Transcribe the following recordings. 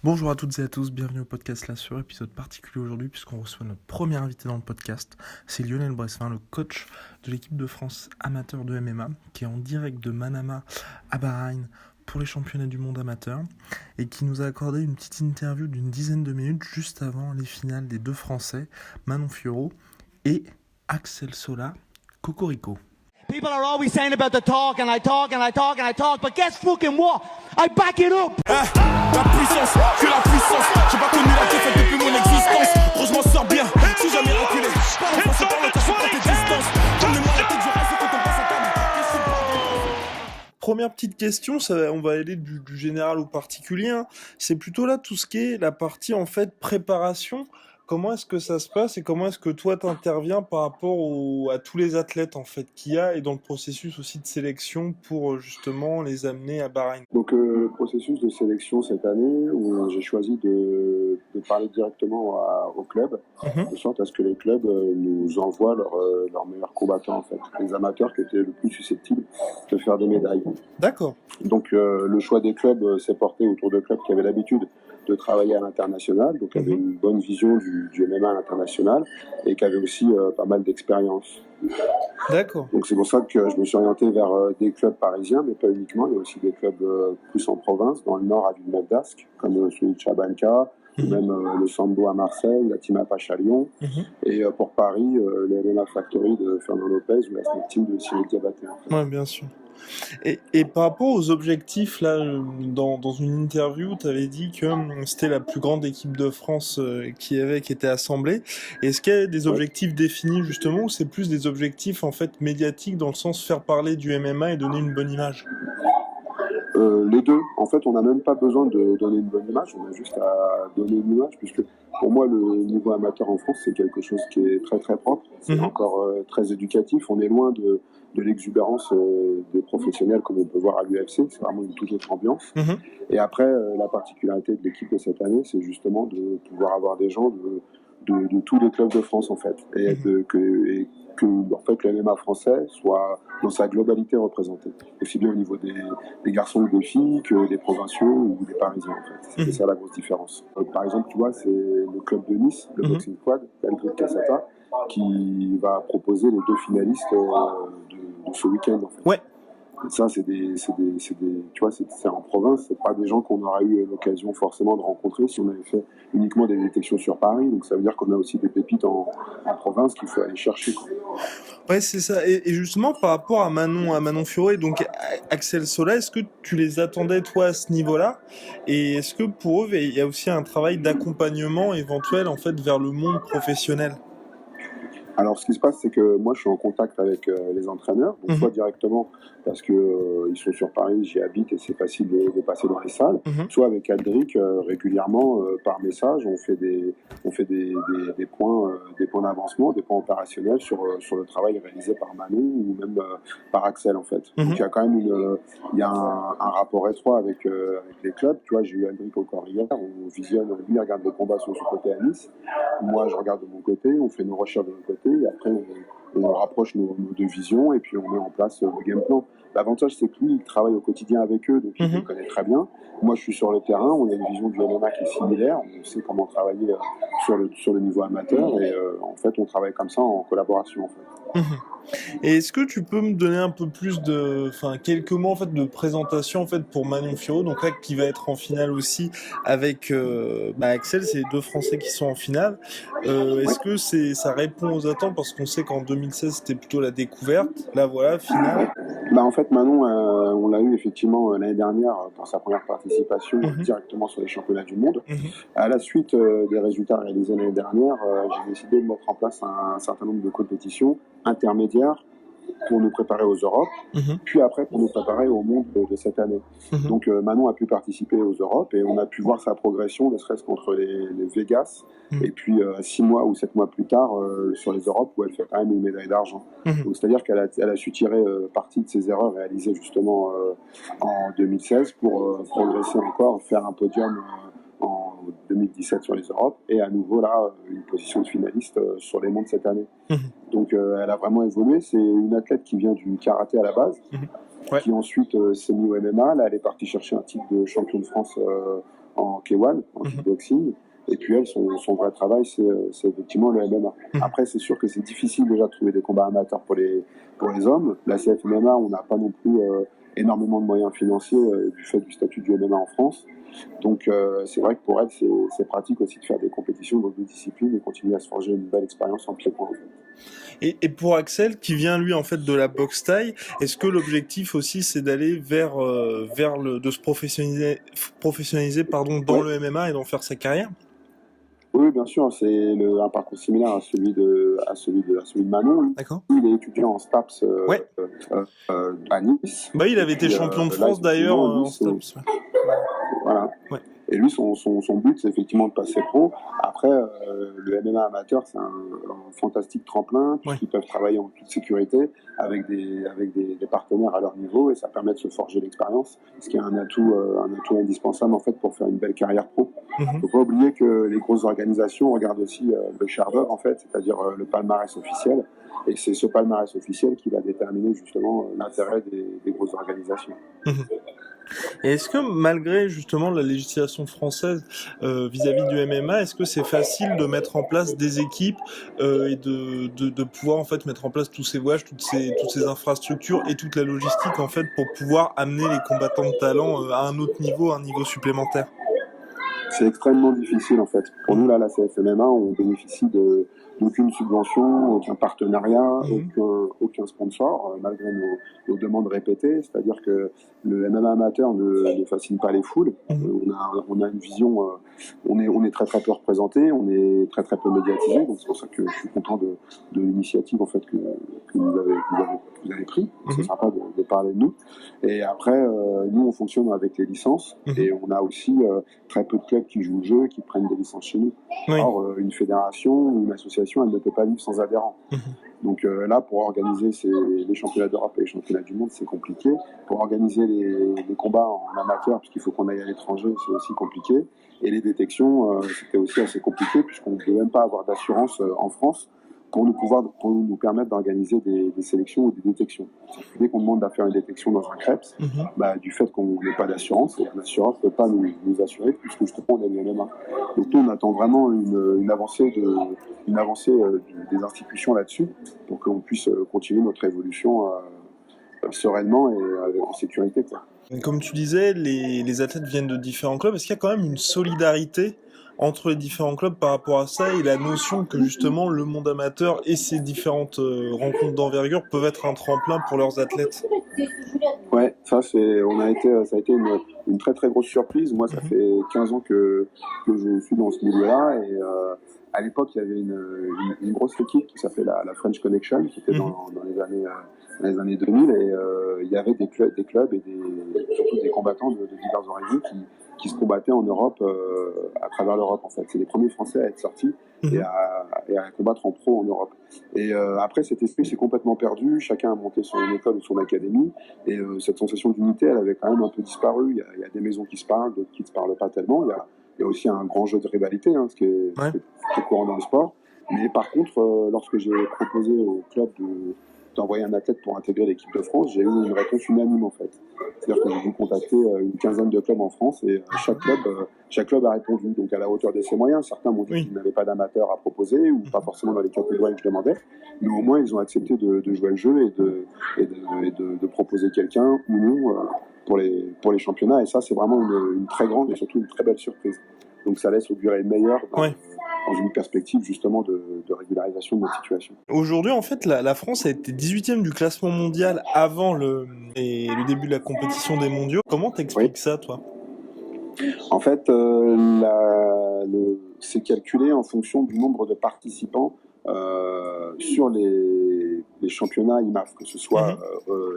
Bonjour à toutes et à tous, bienvenue au podcast La Sur, épisode particulier aujourd'hui puisqu'on reçoit notre premier invité dans le podcast. C'est Lionel Bressevin, le coach de l'équipe de France amateur de MMA, qui est en direct de Manama à Bahreïn pour les championnats du monde amateur et qui nous a accordé une petite interview d'une dizaine de minutes juste avant les finales des deux Français, Manon Fiorot et Axel Sola, Cocorico. People are always saying about the talk, and I talk, and I talk, and I talk, but guess fucking what? I back it up! La puissance, que la puissance. J'ai pas connu la défaite depuis mon existence. Gros, je m'en sors bien, si jamais reculé. Parle en français, parle en casse tes distances. Donne-moi la tête du reste, quand on passe à table. Première petite question, on va aller du général au particulier. C'est plutôt là tout ce qui est la partie en fait préparation. Comment est-ce que ça se passe et comment est-ce que toi t'interviens par rapport à tous les athlètes en fait qu'il y a et dans le processus aussi de sélection pour justement les amener à Bahreïn? Donc le processus de sélection cette année où j'ai choisi de parler directement au club, de sorte à ce que les clubs nous envoient leurs meilleurs combattants en fait, les amateurs qui étaient le plus susceptibles de faire des médailles. D'accord. Donc le choix des clubs s'est porté autour de clubs qui avaient l'habitude de travailler à l'international, donc qui avaient une bonne vision du MMA à l'international et qui avaient aussi pas mal d'expérience. D'accord. Donc c'est pour ça que je me suis orienté vers des clubs parisiens, mais pas uniquement. Il y a aussi des clubs plus en province, dans le nord à Villeneuve-d'Ascq, comme celui de Chabanka, ou même le Sambo à Marseille, la Team Apache à Lyon. Et pour Paris, le MMA Factory de Fernand Lopez ou la Snake Team de Cyril Diabaté. En fait. Ouais, bien sûr. Et par rapport aux objectifs, là, dans une interview, tu avais dit que c'était la plus grande équipe de France qui était assemblée. Est-ce qu'il y a des objectifs définis justement ou c'est plus des objectifs en fait médiatiques dans le sens faire parler du MMA et donner une bonne image? Les deux. En fait, on n'a même pas besoin de donner une bonne image, on a juste à donner une image, puisque pour moi, le niveau amateur en France, c'est quelque chose qui est très très propre, c'est encore très éducatif, on est loin de l'exubérance des professionnels comme on peut voir à l'UFC, c'est vraiment une toute autre ambiance. Et après, la particularité de l'équipe de cette année, c'est justement de pouvoir avoir des gens de tous les clubs de France en fait, et que en fait, le MMA français soit dans sa globalité représenté, aussi bien au niveau des garçons ou des filles que des provinciaux ou des parisiens en fait. C'est ça la grosse différence. Par exemple, tu vois, c'est le club de Nice, le Boxing Quad, Aldric Cassata, qui va proposer les deux finalistes de ce week-end en fait. Ouais. Et ça, c'est tu vois, c'est en province, c'est pas des gens qu'on aurait eu l'occasion forcément de rencontrer si on avait fait uniquement des détections sur Paris. Donc ça veut dire qu'on a aussi des pépites en province qu'il faut aller chercher. Quoi. Ouais, c'est ça. Et justement, par rapport à Manon Fiorot et donc Axel Sola, est-ce que tu les attendais toi à ce niveau-là? Et est-ce que pour eux, il y a aussi un travail d'accompagnement éventuel en fait vers le monde professionnel? Alors, ce qui se passe, c'est que moi, je suis en contact avec les entraîneurs, donc soit directement parce que ils sont sur Paris, j'y habite et c'est facile de passer dans les salles, soit avec Aldric régulièrement par message, on fait des points d'avancement, des points opérationnels sur le travail réalisé par Manon ou même par Axel en fait. Donc il y a quand même un rapport étroit avec les clubs. Tu vois, j'ai eu Aldric encore hier, on visionne, lui regarde les combats sur son côté à Nice, moi je regarde de mon côté, on fait nos recherches de mon côté. Et après, on rapproche nos deux visions et puis on met en place le game plan. L'avantage, c'est que lui, il travaille au quotidien avec eux, donc il les connaît très bien. Moi, je suis sur le terrain, on a une vision du MMA qui est similaire, on sait comment travailler sur le niveau amateur et en fait, on travaille comme ça en collaboration. En fait. Et est-ce que tu peux me donner un peu plus quelques mots en fait de présentation en fait pour Manon Fiorot, donc là qui va être en finale aussi avec Axel, c'est les deux Français qui sont en finale. Est-ce que ça répond aux attentes parce qu'on sait qu'en 2016 c'était plutôt la découverte, là voilà finale. En fait Manon, on l'a eu effectivement l'année dernière pour sa première participation directement sur les championnats du monde. À la suite des résultats réalisés l'année dernière, j'ai décidé de mettre en place un certain nombre de compétitions intermédiaires pour nous préparer aux Europes, puis après pour nous préparer au monde de cette année. Donc Manon a pu participer aux Europes et on a pu voir sa progression, ne serait-ce qu'entre les Vegas et puis 6 mois ou 7 mois plus tard sur les Europes où elle fait quand même une médaille d'argent. Donc c'est-à-dire qu'elle a su tirer parti de ses erreurs réalisées justement en 2016 pour progresser encore, faire un podium en 2017 sur les Europes et à nouveau là une position de finaliste sur les mondes cette année. Donc elle a vraiment évolué, c'est une athlète qui vient du karaté à la base, qui ensuite s'est mis au MMA, là elle est partie chercher un titre de champion de France en K1, en kickboxing. Et puis elle, son vrai travail, c'est effectivement le MMA. Après, c'est sûr que c'est difficile déjà de trouver des combats amateurs pour les hommes. La CFMMA, on n'a pas non plus énormément de moyens financiers du fait du statut du MMA en France. Donc c'est vrai que pour elle, c'est pratique aussi de faire des compétitions dans d'autres disciplines et continuer à se forger une belle expérience en pied-point. En fait. Et pour Axel, qui vient lui en fait de la boxe thaï, est-ce que l'objectif aussi c'est d'aller vers de se professionnaliser dans le MMA et d'en faire sa carrière? Oui, bien sûr, c'est un parcours similaire à celui de Manon. D'accord. Il est étudiant en STAPS à Nice. Bah, il avait été champion de France d'ailleurs en STAPS. Voilà. Ouais. Et lui, son but, c'est effectivement de passer pro. Après, le MMA amateur, c'est un fantastique tremplin, puisqu'ils peuvent travailler en toute sécurité avec des partenaires à leur niveau, et ça permet de se forger l'expérience, ce qui est un atout indispensable en fait pour faire une belle carrière pro. Faut pas oublier que les grosses organisations regardent aussi le Sherbrooke en fait, c'est-à-dire le palmarès officiel, et c'est ce palmarès officiel qui va déterminer justement l'intérêt des grosses organisations. Et est-ce que malgré justement la législation française vis-à-vis du MMA, est-ce que c'est facile de mettre en place des équipes et de pouvoir en fait mettre en place tous ces voyages, toutes ces infrastructures et toute la logistique en fait pour pouvoir amener les combattants de talent à un autre niveau, un niveau supplémentaire? C'est extrêmement difficile en fait. Pour nous là, la CFMMA, on bénéficie d'aucune subvention, aucun partenariat, aucun sponsor, malgré nos demandes répétées. C'est-à-dire que le MMA amateur ne fascine pas les foules. On a une vision, on est très très peu représenté, on est très très peu médiatisé. Donc c'est pour ça que je suis content de l'initiative en fait que vous avez pris. C'est sympa de parler de nous. Et après, nous on fonctionne avec les licences et on a aussi très peu de clubs qui jouent le jeu, qui prennent des licences chez nous. Oui. Or, une fédération ou une association, elle ne peut pas vivre sans adhérents. Donc là, pour organiser les championnats d'Europe et les championnats du monde, c'est compliqué. Pour organiser les combats en amateur, puisqu'il faut qu'on aille à l'étranger, c'est aussi compliqué. Et les détections, c'était aussi assez compliqué, puisqu'on ne pouvait même pas avoir d'assurance en France pour nous permettre d'organiser des sélections ou des détections. Dès qu'on demande à faire une détection dans un CREPS, du fait qu'on n'ait pas d'assurance, l'assurance ne peut pas nous assurer, puisque justement on est le MMA. Donc nous, on attend vraiment une avancée des institutions là-dessus, pour qu'on puisse continuer notre évolution sereinement et en sécurité, quoi. Comme tu disais, les athlètes viennent de différents clubs. Est-ce qu'il y a quand même une solidarité entre les différents clubs par rapport à ça et la notion que justement le monde amateur et ses différentes rencontres d'envergure peuvent être un tremplin pour leurs athlètes? Ouais, ça a été une très très grosse surprise. Moi, ça fait 15 ans que je suis dans ce milieu-là et à l'époque, il y avait une grosse équipe qui s'appelait la French Connection, qui était dans les années 2000 et il y avait des clubs et surtout des combattants de divers horizons qui se combattaient en Europe, à travers l'Europe en fait. C'est les premiers Français à être sortis et à combattre en pro en Europe. Et après, cet esprit s'est complètement perdu. Chacun a monté son école ou son académie. Et cette sensation d'unité, elle avait quand même un peu disparu. Il y a des maisons qui se parlent, d'autres qui ne se parlent pas tellement. Il y a aussi un grand jeu de rivalité, ce qui est courant dans le sport. Mais par contre, lorsque j'ai proposé au club d'envoyer un athlète pour intégrer l'équipe de France, j'ai eu une réponse unanime en fait. C'est-à-dire que j'ai dû contacter une quinzaine de clubs en France et chaque club a répondu, donc à la hauteur de ses moyens. Certains m'ont dit qu'ils n'avaient pas d'amateurs à proposer ou pas forcément dans les catégories que je demandais, mais au moins ils ont accepté de jouer le jeu et de proposer quelqu'un ou non pour les championnats, et ça c'est vraiment une très grande et surtout une très belle surprise. Donc ça laisse augurer le meilleur dans une perspective justement de régularisation de notre situation. Aujourd'hui, en fait, la France a été 18e du classement mondial avant le début de la compétition des mondiaux. Comment t'expliques ça, toi? En fait, c'est calculé en fonction du nombre de participants sur les championnats IMAF, que ce soit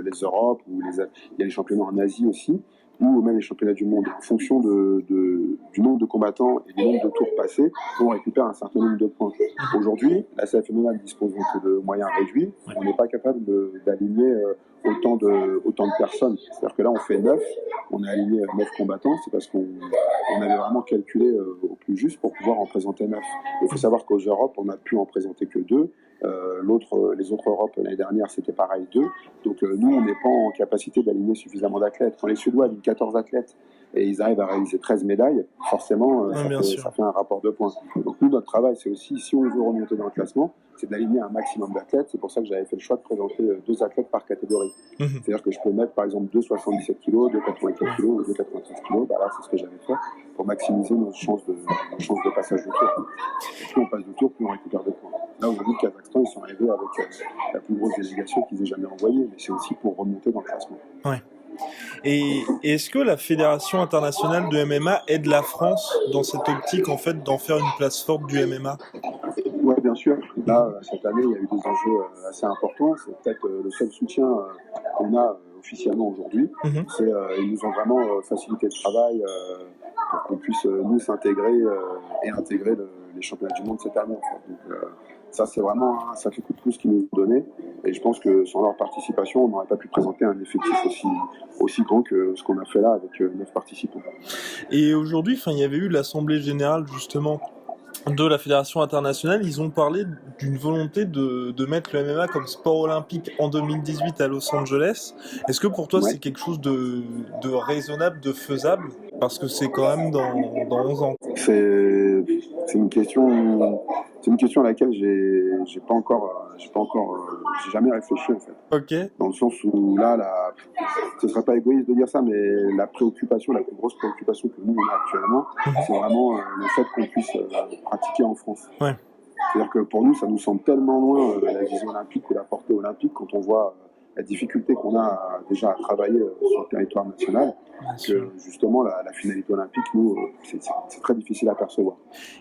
les Europes ou il y a les championnats en Asie aussi, ou même les championnats du monde. En fonction du nombre de combattants et du nombre de tours passés, on récupère un certain nombre de points. Aujourd'hui, la CFMMA dispose donc de moyens réduits. On n'est pas capable d'aligner autant de personnes. C'est-à-dire que là, on fait 9, on a aligné 9 combattants, c'est parce qu'on avait vraiment calculé au plus juste pour pouvoir en présenter 9. Il faut savoir qu'aux Europes, on a pu en présenter que 2. Les autres Europes l'année dernière c'était pareil 2, donc nous on n'est pas en capacité d'aligner suffisamment d'athlètes. Quand les Suédois alignent 14 athlètes et ils arrivent à réaliser 13 médailles, forcément, ça fait un rapport de points. Donc nous, notre travail, c'est aussi, si on veut remonter dans le classement, c'est d'aligner un maximum d'athlètes. C'est pour ça que j'avais fait le choix de présenter 2 athlètes par catégorie. C'est-à-dire que je peux mettre, par exemple, 2,77 kg, 2,84 kg ou 2,93 kg. Bah là, c'est ce que j'avais fait pour maximiser nos chances de passage de tour. Plus on passe de tour, plus on récupère de points. Là, aujourd'hui, le Kazakhstan, ils sont arrivés avec la plus grosse délégation qu'ils aient jamais envoyée, mais c'est aussi pour remonter dans le classement. Ouais. Et est-ce que la Fédération internationale de MMA aide la France dans cette optique, en fait, d'en faire une place forte du MMA ? Oui, bien sûr. Là, cette année, il y a eu des enjeux assez importants. C'est peut-être le seul soutien qu'on a officiellement aujourd'hui. Ils nous ont vraiment facilité le travail pour qu'on puisse nous s'intégrer et intégrer les championnats du monde cette année. En fait. Donc, ça, c'est vraiment un sacré coup de pouce qu'ils nous ont donné. Et je pense que sans leur participation, on n'aurait pas pu présenter un effectif aussi grand que ce qu'on a fait là avec 9 participants. Et aujourd'hui, il y avait eu l'Assemblée Générale, justement, de la Fédération internationale. Ils ont parlé d'une volonté de mettre le MMA comme sport olympique en 2018 à Los Angeles. Est-ce que pour toi, c'est quelque chose de raisonnable, de faisable ? Parce que c'est quand même dans 11 ans. C'est une question à laquelle j'ai jamais réfléchi en fait. Ok. Dans le sens où là, ce serait pas égoïste de dire ça, mais la plus grosse préoccupation que nous on a actuellement, c'est vraiment le fait qu'on puisse pratiquer en France. Ouais. C'est-à-dire que pour nous, ça nous semble tellement loin la vision olympique ou la portée olympique quand on voit la difficulté qu'on a déjà à travailler sur le territoire national, que justement la finalité olympique, nous, c'est très difficile à percevoir.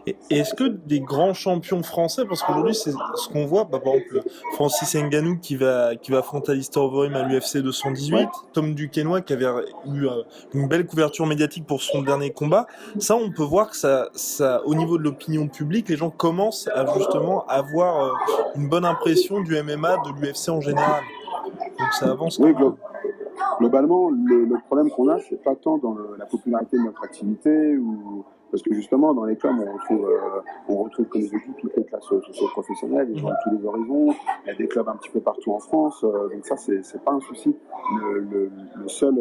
Et est-ce que des grands champions français, parce qu'aujourd'hui c'est ce qu'on voit, par exemple Francis Ngannou qui va affronter Alistair Overeem à l'UFC 218, Tom Duquesnoy qui avait eu une belle couverture médiatique pour son dernier combat, ça on peut voir que ça au niveau de l'opinion publique, les gens commencent à justement avoir une bonne impression du MMA, de l'UFC en général. Donc ça avance. Oui, globalement, le problème qu'on a, c'est pas tant dans la popularité de notre activité, parce que justement, dans les clubs, on retrouve, comme je l'ai dit, toutes les classes socio-professionnelles, ils ont tous les horizons, il y a des clubs un petit peu partout en France, donc ça, c'est pas un souci. Le seul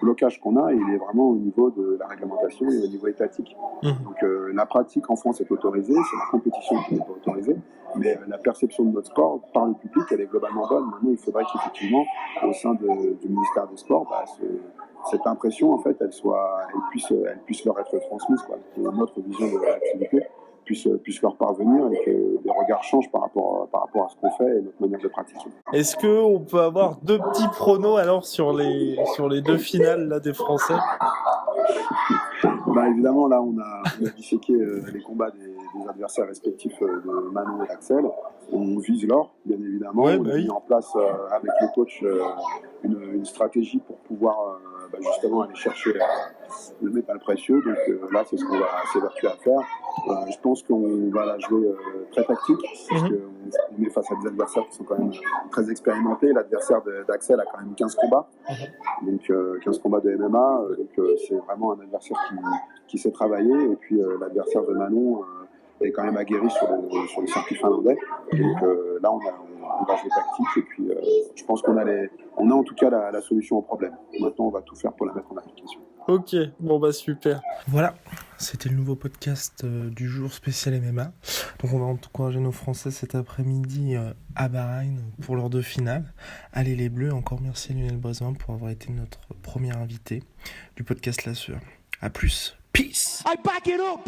blocage qu'on a, il est vraiment au niveau de la réglementation et au niveau étatique. Donc la pratique en France est autorisée, c'est la compétition qui n'est pas autorisée, mais la perception de notre sport par le public, elle est globalement bonne. Maintenant, il faudrait qu'effectivement, au sein du ministère des Sports, cette impression, en fait, elle puisse leur être transmise, quoi. Que notre vision de l'activité puisse leur parvenir et que les regards changent par rapport à ce qu'on fait et notre manière de pratiquer. Est-ce qu'on peut avoir 2 petits pronos alors sur les 2 finales là, des Français ? Évidemment, là, on a disséqué les combats des adversaires respectifs de Manon et Axel. On vise l'or, bien évidemment. On a mis en place avec le coach une stratégie pour pouvoir justement aller chercher le métal précieux. Donc là, c'est ce qu'on va s'évertuer à faire. Je pense qu'on va la jouer très tactique, parce qu'on est face à des adversaires qui sont quand même très expérimentés. L'adversaire d'Axel a quand même 15 combats, donc 15 combats de MMA. Donc c'est vraiment un adversaire qui sait travailler. Et puis l'adversaire de Manon est quand même aguerri sur le circuit finlandais. Donc là, on va jouer tactique. Et puis je pense qu'on a en tout cas la solution au problème. Maintenant, on va tout faire pour la mettre en application. Ok, super. Voilà, c'était le nouveau podcast du jour spécial MMA. Donc on va encourager nos Français cet après-midi à Bahreïn pour leurs 2 finales. Allez les Bleus, encore merci à Lionel Brezin pour avoir été notre premier invité du podcast La Sueur. À plus, peace. I back it up.